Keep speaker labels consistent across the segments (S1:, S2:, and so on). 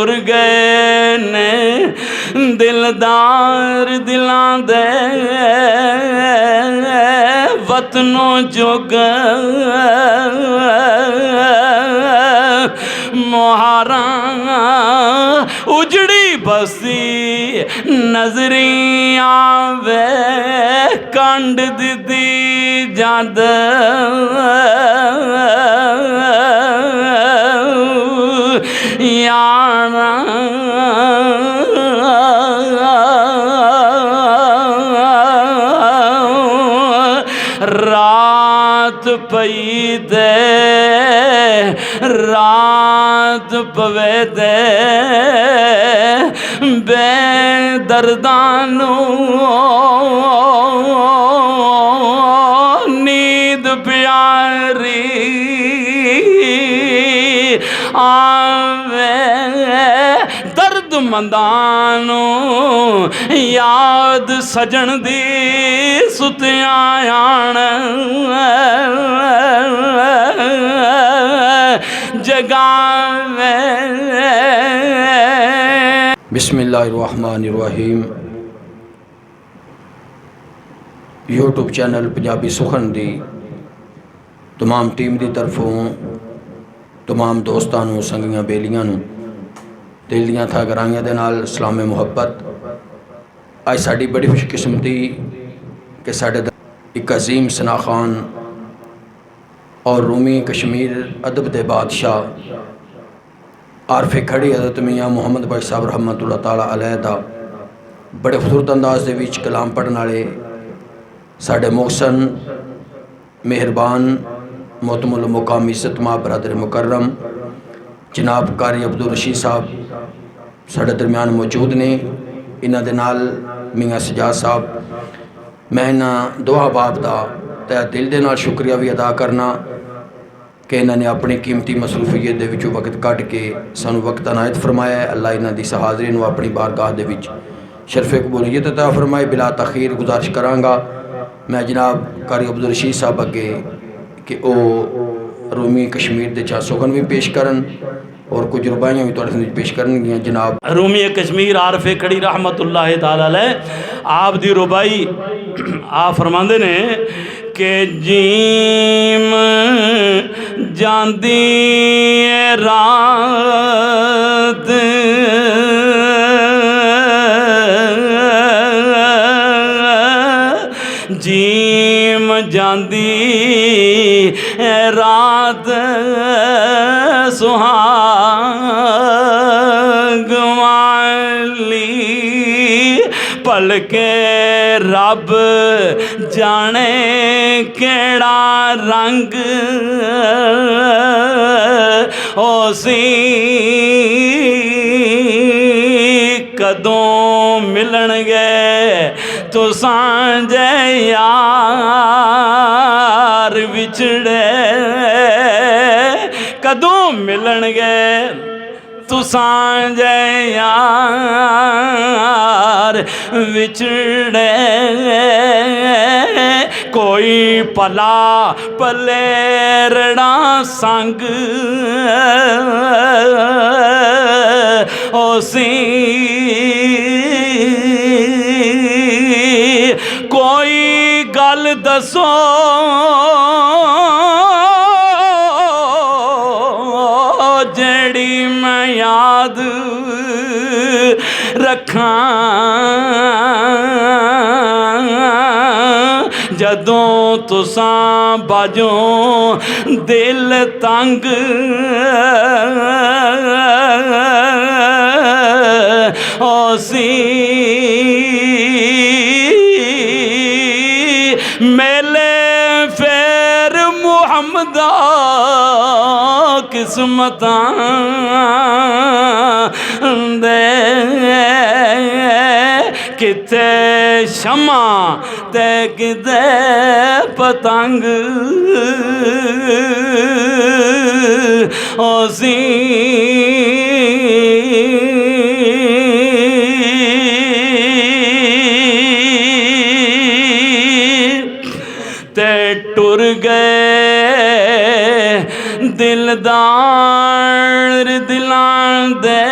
S1: टुर गए ने दिलदार दिलां दे वतनों जुग मोहारा उजड़ी बसी नजरी आवे कंड दी जद याना रात पई दे रात पवे दे बेदर्दानू नींद प्यारी आवे दर्द मंदानू याद सजन दी सुतियां आण जगावे।
S2: बिस्मिल्लाहिर्रहमानिर्रहीम। यूट्यूब चैनल पंजाबी सुखन दी तमाम टीम की तरफों तमाम दोस्तों संगियां बेलियां दिल दियां था गराइयां दे नाल सलामे मुहब्बत। अज साड़ी बड़ी खुशकिस्मती कि साडे एक अजीम सना खान और रूमी कश्मीर अदब दे बादशाह आरफे खड़ी हज़रत मियाँ मुहम्मद भाई साहब रहमतुल्लाह ताला अलैह दा बड़े खूबसूरत अंदाज दे विच कलाम पढ़न वाले साडे मोहसन मेहरबान मोहतमुल मुकाम इज़्ज़त मां बरदर मुकर्रम जनाब कारी अब्दुल रशीद साहब साडे दरम्यान मौजूद ने। इन्हां दे नाल मियाँ सजाद साहब मैं इन्हां दोहा बाप दा तै दिल दे नाल शुक्रिया भी अदा करना कि इन्होंने अपनी कीमती मसरूफियत दे विचों वक्त कढ़ के सानू वक्त अनायत फरमाया है। अल्लाह इन्हां दी सहाज़री नूं अपनी बारगाह दे विच शरफ़े कबूलियत अता फरमाए। बिला तखीर गुजारिश करांगा मैं जनाब कारी अब्दुल रशीद साहब अगे कि वह रूमी कश्मीर दे चा सुखन भी पेश करन और कुछ रुबाइयाँ भी तुहाडे पेश करनगियां। जनाब
S1: रूमी कश्मीर आरफे खड़ी रहमतुल्लाह ताला अलैह आप दी रुबाई आ फरमांदे ने कि जीम जांदी रात जीम जांदी रात सुहाग वाली पल के रब जाने केड़ा रंग ओसी कदों मिलणगे तुसां जे यार विछड़े कदों मिलणगे तुसां जे यार विछड़े कोई पला पलेरड़ा संग ओसी कोई गल दसो जेड़ी मैं याद रखां जदों तुसां बाजों दिल तंग ओसी मेले फेर मुहम्मदा किस्मतां दे किते शमा ते किते पतंग ओसी ते टुर गए दिलदार दिलां दे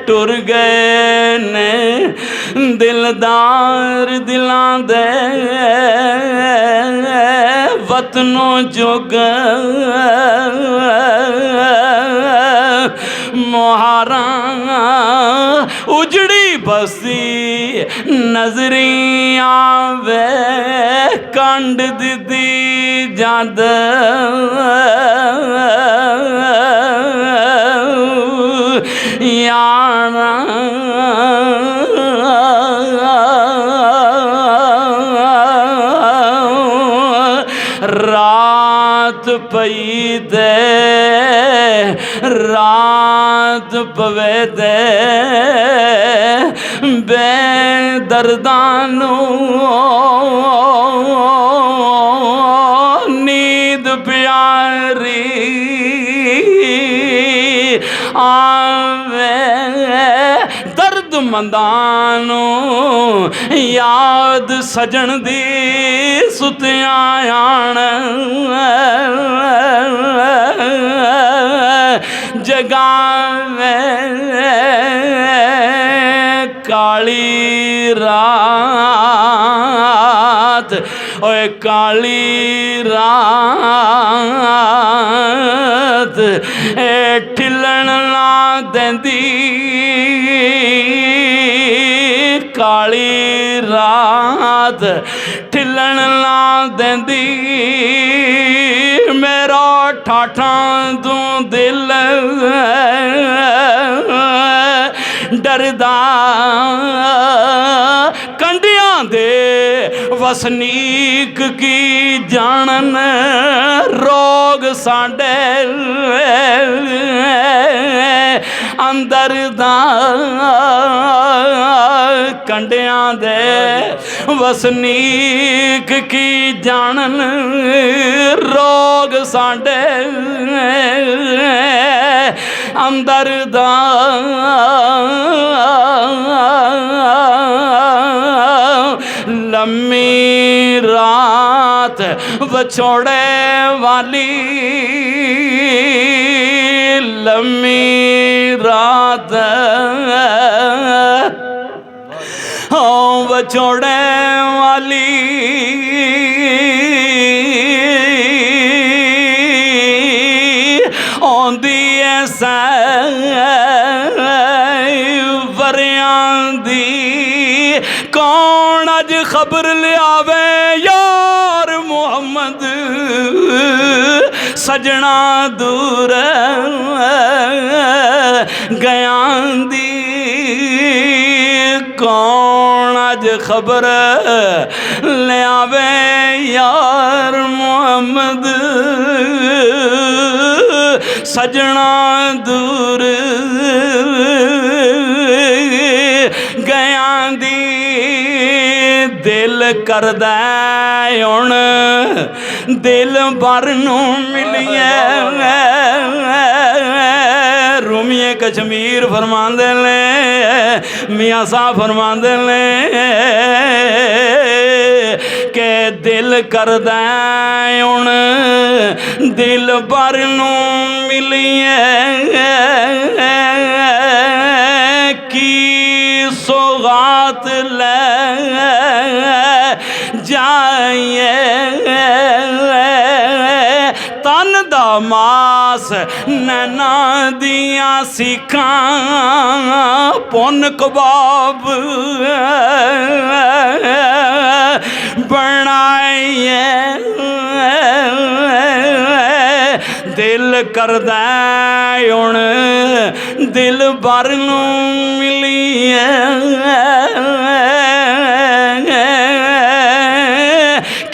S1: टुर गए ने दिलदार दिलां दे वतनों जुग मोहारा उजड़ी बसी नजरी आवे कंड दी जद यारा रात पई दे रात पवे दे बेदर्दानू नींद प्यारी आवे दर्द मंदानू याद सजन दी सुतिया आण जगावे काली रात ओए काली रात ठिलण ना देंदी काली रात ठिलण ना देंदी मेरा ठाठा तू दिल डरदा कंडियां दे वसनीक की जानन रोग साडे अंदर दा कंडियां दे वसनीक की जानन रोग साडे अंदर दा लम्मी रात बछोड़े वाली लम्मी रात हो बछोड़े वाली आंदी ऐसा वरियां दी कौन अज खबर लियावे यार मुहम्मद सजना दूर गया दी कौन अज खबर लियावे यार मुहम्मद सजना दूर गया दी दिल करदा हुण दिल भर नूं मिलिए रूमिए कश्मीर फरमांदे ने मियाँ साहब फरमांदे ने के दिल करदा हुण दिल भर नूं मिलिए की सौगात ले जाइए तन दा मास नैना दियां सीखां पुन कबाब बनाइए दिल करदा हुण दिल भर नूं मिलिए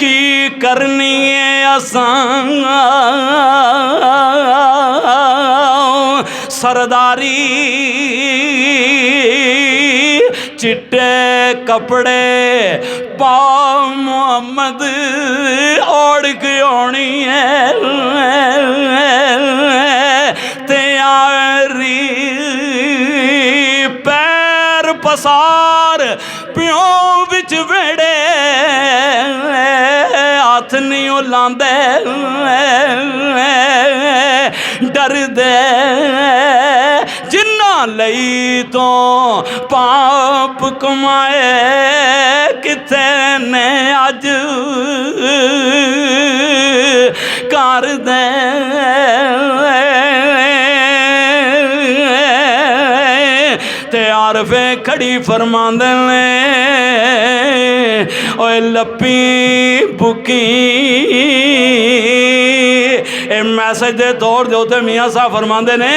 S1: की करनी है असां सरदारी चिट्टे कपड़े पा मोहम्मद ओढ़ के आनी है तैयारी पैर पसार प्यों बिच वेड़े हाथ नहीं लांदे डर दे जिन्ना लई तो पाप कमाए किथे ने अज कर दे ते आरफे खड़ी फरमांदे ने ओए लपी बुकी मैसेज दे तौर दे उत्ते मियाँ साहब फरमांदे ने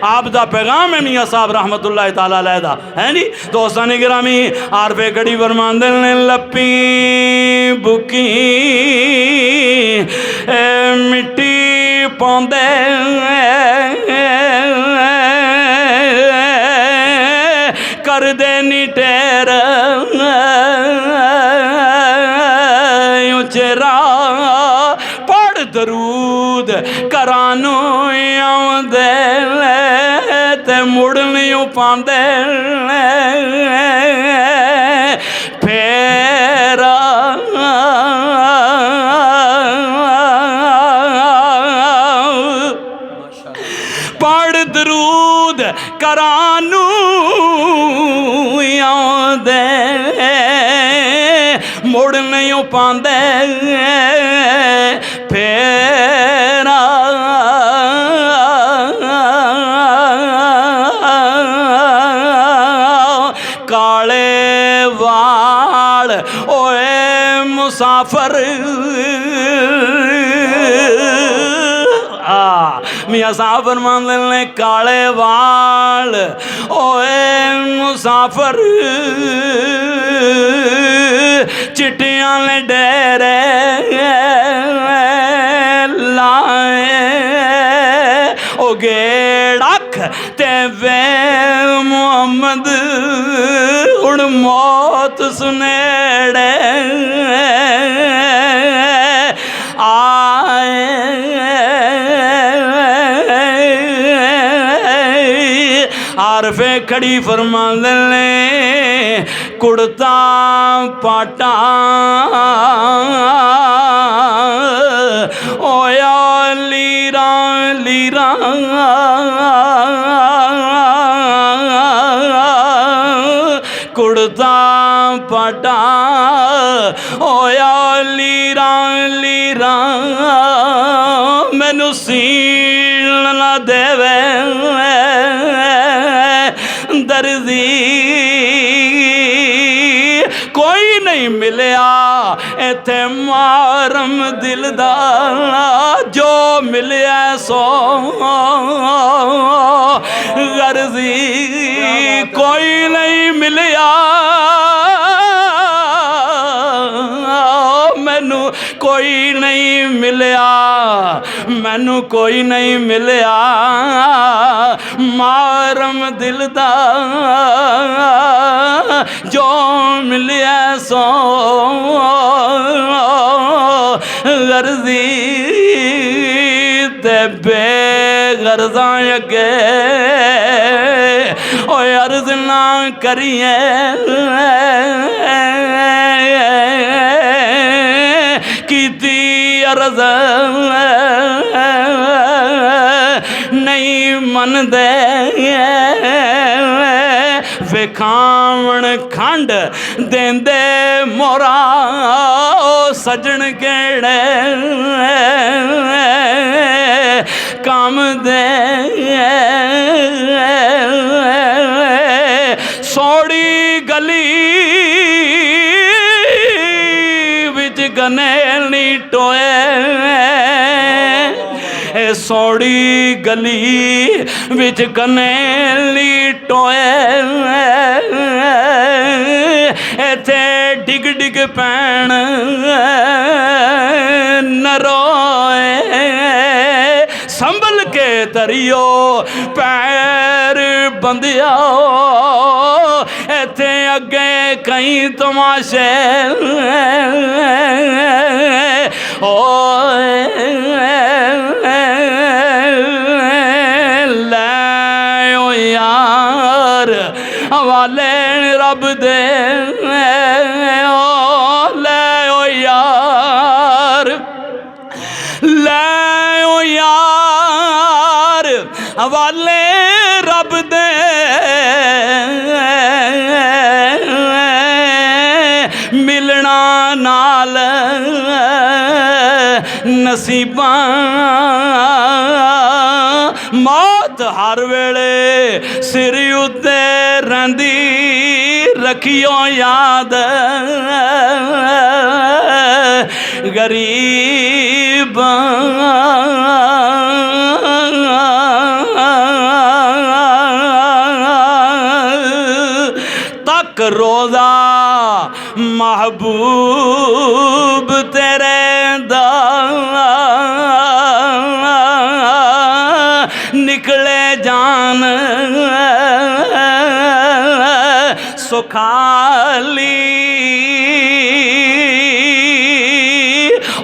S1: आप दा पैगाम है मियाँ साहब रहमतुल्लाह ताला अलैह दा है नी दोस्तानी गिरामी आरफे खड़ी फरमांदे ने लपी बुकी मिट्टी पाउंदे कर दे नी टेर उचरा पढ़ दरूद करानू आउंदे ते मुड़ नहीं पांदे फेर पढ़ दरूद करानू आउंदे मुड़ नहीं पांदे फेर काले वाल ओए मुसाफर मियाँ साहब फरमांदे ने काले वाल ओए मुसाफर चिट्टियां ने डेरे लाए ओ गेड़ख ते वे मोहम्मद उड़ मौत सुनेड़े आरफे खड़ी फरमांदे ने कुड़ता पाटा ओया लीरा लीरा कुड़ता पाटा ओया लीरा लीरा मैनू सीन ना देवे दर्जी कोई नहीं मिलिया इत्थे मारम दिल दा जो मिलिया सो गर्जी कोई नहीं मिलिया मैनू कोई नहीं मिलिया मैनू कोई नहीं मिलिया मारम दिल दा जो मिलिया सो गर्जी ते बेगर्जा अगे ओ अर्ज ना करिए कीती अर्ज नहीं मन दे विखावण खंड देंदे मोरा सजन केड़े काम दे सोड़ी गली विच गनेली टोए सोड़ी गली विच गनेली टोए इथे डिग डिग पैण न रोए संभल के तरियो पैर बंदिया इथे अगे कई तमाशे यार हवाले रब दे ले यार ले यार हवाले रब दे मिलना नाल नसीबां मौत हर वेले सिर उत्ते रंदी रखियो याद गरीब तक रोजा महबूब तेरे दा निकले जान सुखाली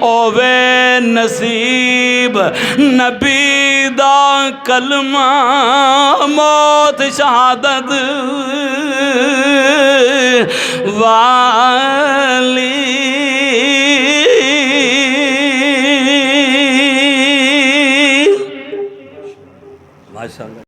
S1: ओवे नसीब नबी दा कलमा मौत शहादत वाली माशाअल्लाह।